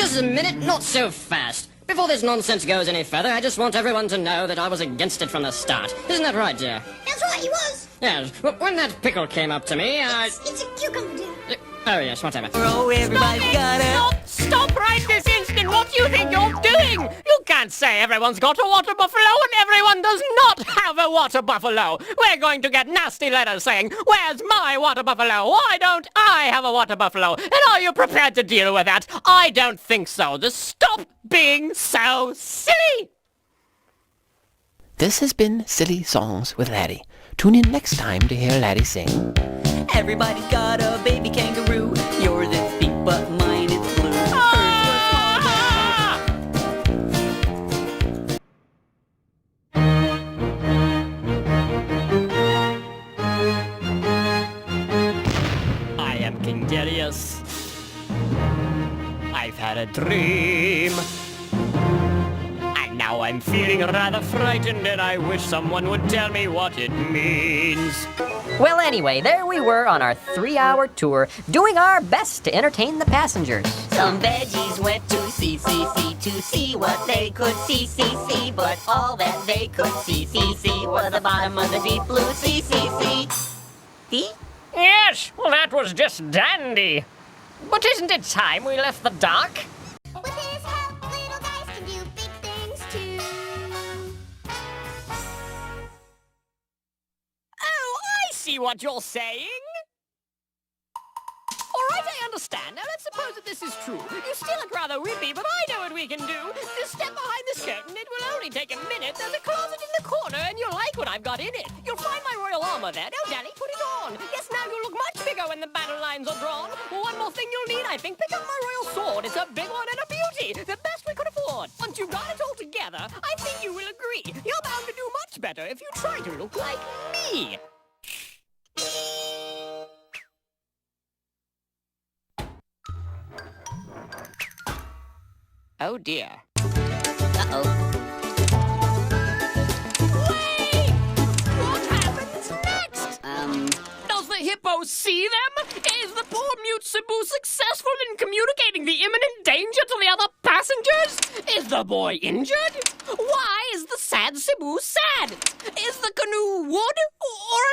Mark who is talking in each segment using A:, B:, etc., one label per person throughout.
A: Just a minute, not so fast. Before this nonsense goes any further, I just want everyone to know that I was against it from the start. Isn't that right, dear?
B: That's right, he was.
A: Yes. When that pickle came up to me,
B: It's a cucumber, dear.
A: Oh, yes, whatever.
C: Oh, everybody's got it.
D: Stop right this instant! What do you think you're doing? You can't say everyone's got a water buffalo and everyone does not have a water buffalo. We're going to get nasty letters saying, "Where's my water buffalo? Why don't I have a water buffalo?" And are you prepared to deal with that? I don't think so. Just stop being so silly!
E: This has been Silly Songs with Laddie. Tune in next time to hear Laddie sing.
C: Everybody's got a baby kangaroo. Yours is pink, but mine is blue.
D: I am King Darius. I've had a dream. And now I'm feeling rather frightened and I wish someone would tell me what it means.
F: Well, anyway, there we were on our 3-hour tour, doing our best to entertain the passengers.
C: Some veggies went to CCC to see what they could see, but all that they could see was the bottom of the deep blue CCC. See?
D: Yes, well that was just dandy. But isn't it time we left the dock?
B: With his help, little guys can do big things too.
D: Oh, I see what you're saying. All right, I understand. Now let's suppose that this is true. You still look rather wimpy, but I know what we can do. Just step behind this curtain. It will only take a minute. There's a closet in the corner, and you'll like what I've got in it. You'll find my royal armor there. No, Daddy, put it on. Yes, now you'll look much bigger when the battle lines are drawn. One more thing you'll need, I think. Pick up my royal sword. It's a big one and a beauty. The best we could afford. Once you've got it all together, I think you will agree. You're bound to do much better if you try to look like me. Oh dear.
C: Uh-oh.
D: Wait! What happens next? Does the hippo see them? Is the poor mute Cebu successful in communicating the imminent danger to the other passengers? Is the boy injured? Why is the sad Cebu sad? Is the canoe wood or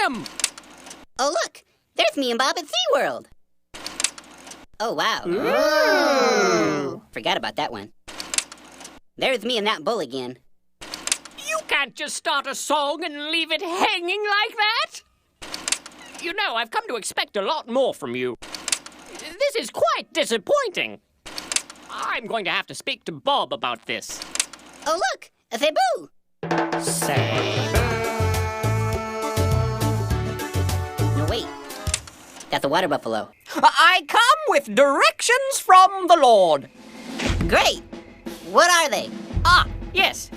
D: aluminum?
B: Oh, look. There's me and Bob at SeaWorld. Oh, wow. Forgot about that one. There's me and that bull again.
D: You can't just start a song and leave it hanging like that. You know, I've come to expect a lot more from you. This is quite disappointing. I'm going to have to speak to Bob about this.
B: Oh, look. A Cebu.
D: Say.
B: No, wait. That's a water buffalo.
D: I come with directions from the Lord.
B: Great. What are they?
D: Ah, yes.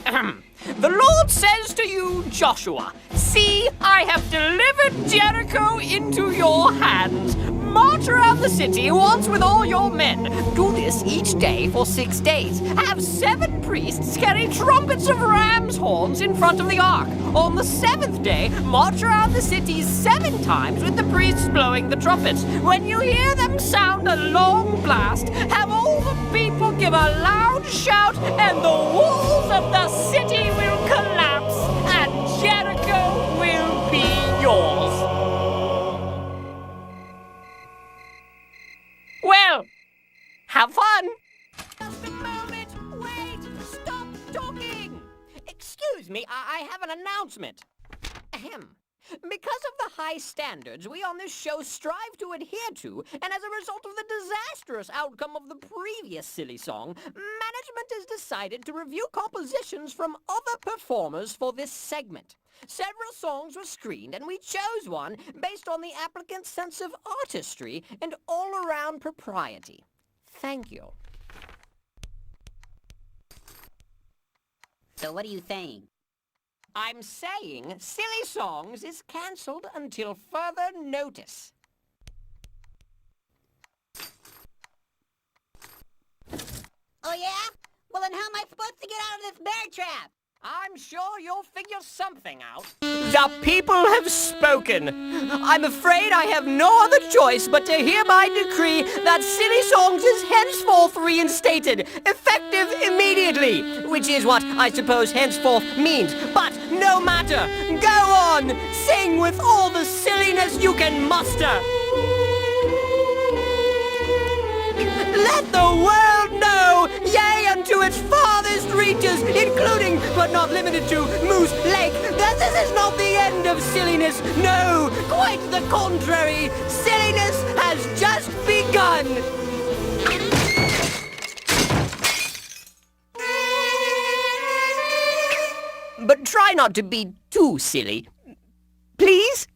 D: The Lord says to you, Joshua, "See, I have delivered Jericho into your hands. March around the city once with all your men. Do this each day for 6 days. Have 7 priests carry trumpets of ram's horns in front of the ark. On the 7th day, march around the city 7 times with the priests blowing the trumpets. When you hear them sound a long blast, have all the people give a loud shout, and the walls of the city will collapse, and Jericho will be yours." Well, have fun. Just a moment. Wait. Stop talking. Excuse me, I have an announcement. Ahem. Because of the high standards we on this show strive to adhere to, and as a result of the disastrous outcome of the previous silly song, management has decided to review compositions from other performers for this segment. Several songs were screened, and we chose one based on the applicant's sense of artistry and all-around propriety. Thank you.
B: So what are you saying?
D: I'm saying Silly Songs is cancelled until further notice.
B: Oh, yeah? Well, then how am I supposed to get out of this bear trap?
D: I'm sure you'll figure something out. The people have spoken. I'm afraid I have no other choice but to hereby decree that Silly Songs is henceforth reinstated, effective immediately, which is what I suppose henceforth means. But no matter. Go on, sing with all the silliness you can muster. Let the world know, yea, unto its farthest reaches, including, but not limited to, Moose Lake, that this is not the end of silliness. No, quite the contrary. Silliness has just begun. But try not to be too silly. Please?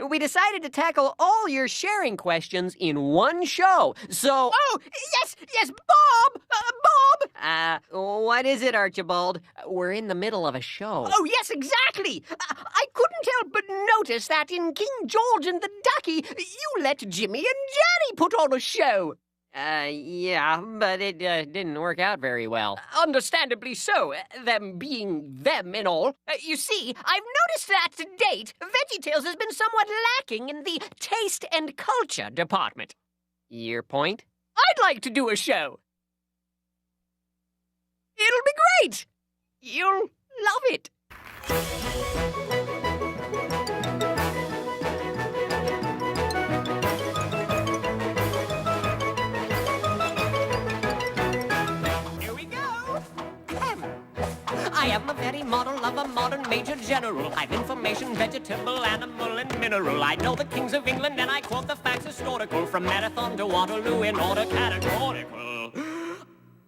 D: We decided to tackle all your sharing questions in one show, so... Oh, yes, Bob! Bob! What is it, Archibald? We're in the middle of a show. Oh, yes, exactly! I couldn't help but notice that in King George and the Ducky, you let Jimmy and Jerry put on a show. Yeah, but it didn't work out very well. Understandably so, them being them and all. You see, I've noticed that to date, VeggieTales has been somewhat lacking in the taste and culture department. Your point? I'd like to do a show. It'll be great! You'll love it. I am a very model of a modern major general. I've information, vegetable, animal, and mineral. I know the kings of England, and I quote the facts historical, from Marathon to Waterloo in order categorical.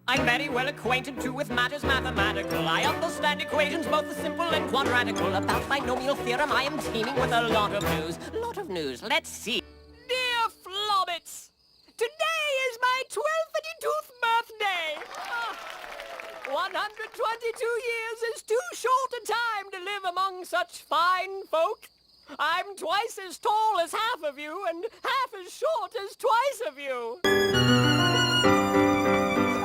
D: I'm very well acquainted, too, with matters mathematical. I understand equations, both the simple and quadratical. About binomial theorem, I am teeming with a lot of news. Let's see. Dear Flobbits, today is my 12th birthday. 122 years is too short a time to live among such fine folk. I'm twice as tall as half of you, and half as short as twice of you.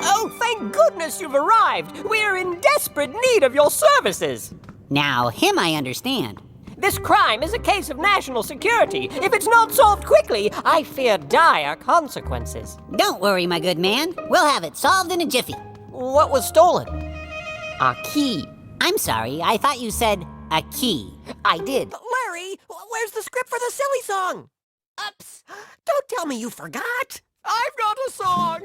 D: Oh, thank goodness you've arrived. We're in desperate need of your services.
B: Now, him I understand.
D: This crime is a case of national security. If it's not solved quickly, I fear dire consequences.
B: Don't worry, my good man. We'll have it solved in a jiffy.
D: What was stolen? A key.
B: I'm sorry, I thought you said a key.
D: I did. Larry, where's the script for the silly song? Oops. Don't tell me you forgot. I've got a song.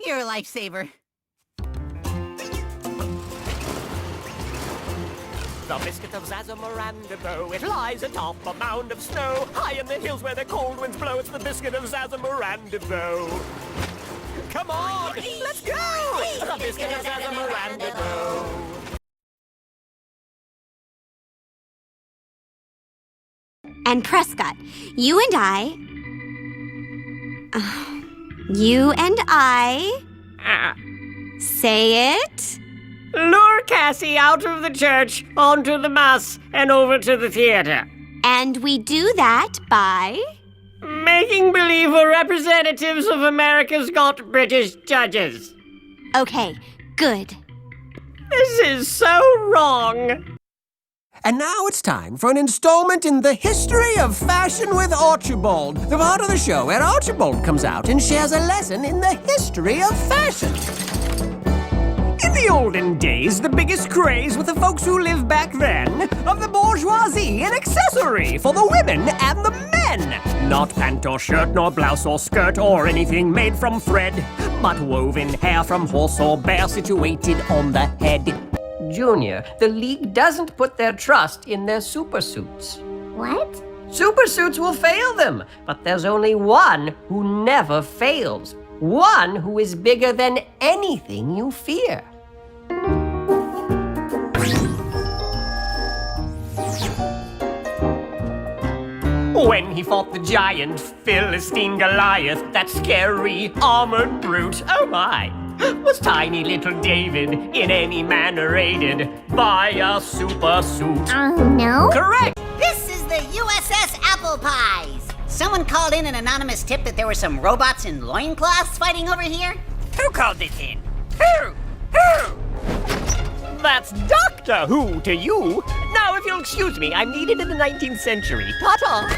B: You're a lifesaver.
D: The biscuit of Zazamarandabo, it lies atop a mound of snow. High in the hills where the cold winds blow, it's the biscuit of Zazamarandabo. Come on, let's go! The biscuit of Zazamarandabo.
G: And Prescott, you and I, say it.
D: Lure Cassie out of the church, onto the bus, and over to the theater.
G: And we do that by...
D: making believe we're representatives of America's Got British Judges.
G: Okay, good.
D: This is so wrong. And now it's time for an installment in the history of fashion with Archibald, the part of the show where Archibald comes out and shares a lesson in the history of fashion. In the olden days, the biggest craze with the folks who lived back then of the bourgeoisie, an accessory for the women and the men. Not pant or shirt, nor blouse or skirt, or anything made from thread, but woven hair from horse or bear situated on the head. Junior, the League doesn't put their trust in their supersuits.
G: What?
D: Supersuits will fail them, but there's only one who never fails. One who is bigger than anything you fear. When he fought the giant Philistine Goliath, that scary armored brute, oh my, was tiny little David in any manner aided by a super suit.
G: No?
D: Correct!
B: This is the USS Apple Pies. Someone called in an anonymous tip that there were some robots in loincloths fighting over here.
D: Who called this in? Who? Who? That's Doctor Who to you. Now, if you'll excuse me, I'm needed in the 19th century. Ta-ta.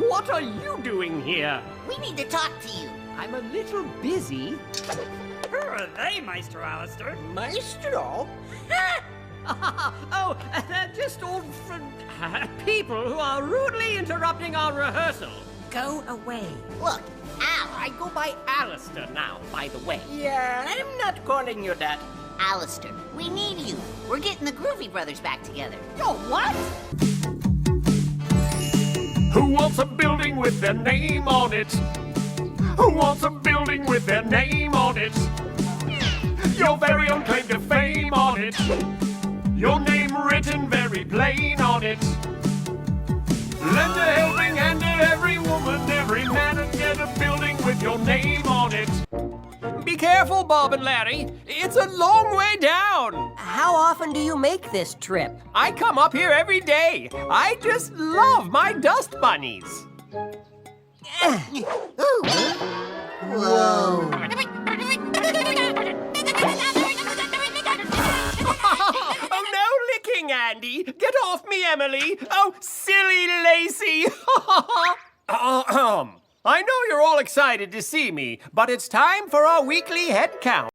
D: What are you doing here?
C: We need to talk to you.
D: I'm a little busy.
H: Who are they, Maestro Alistair?
D: Maestro? Oh, they're just old people who are rudely interrupting our rehearsal. Go away.
C: Look, Al.
D: I go by Alistair now, by the way.
H: Yeah, I'm not calling you that.
C: Alistair, we need you. We're getting the Groovy Brothers back together.
D: Oh, what?
I: Who wants a building with their name on it? Who wants a building with their name on it? Your very own claim to fame on it. Your name written very plain on it. Lend a helping hand to every woman, every man, and get a building with your name on it.
D: Be careful, Bob and Larry. It's a long way down.
F: How often do you make this trip?
D: I come up here every day. I just love my dust bunnies. Oh, no licking, Andy. Get off me, Emily. Oh, silly Lacey. I know you're all excited to see me, but it's time for our weekly head count.